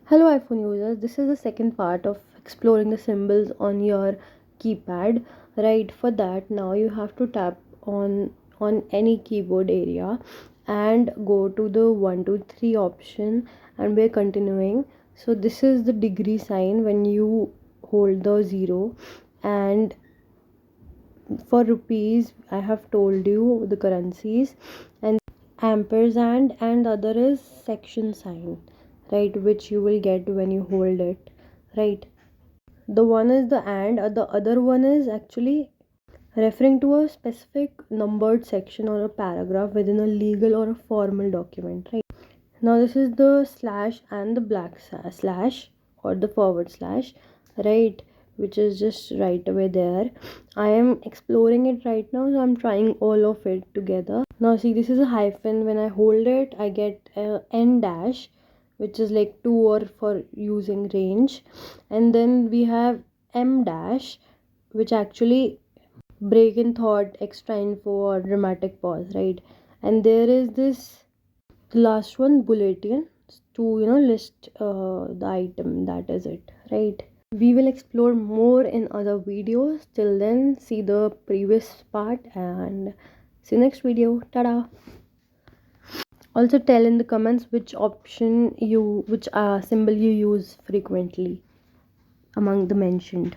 Hello iPhone users, this is the second part of exploring the symbols on your keypad. Right, for that now you have to tap on any keyboard area and go to the 1 2 3 option, and we're continuing. So this is the degree sign when you hold the 0, and for rupees I have told you the currencies, and ampersand, and the other is section sign, right, which you will get when you hold it, right. The one is the and, the other one is actually referring to a specific numbered section or a paragraph within a legal or a formal document, right. Now this is the slash and the slash or the forward slash, right, which is just right away there. I am exploring it right now, so I'm trying all of it together. Now see, this is a hyphen. When I hold it, I get n dash, which is like 2 or for using range, and then we have m dash, which actually break in thought, extra info, or dramatic pause, right. And there is this, the last one, bulletin, to list the item, that is it, right. We will explore more in other videos. Till then, see the previous part and see you next video. Tada. Also tell in the comments which symbol you use frequently among the mentioned.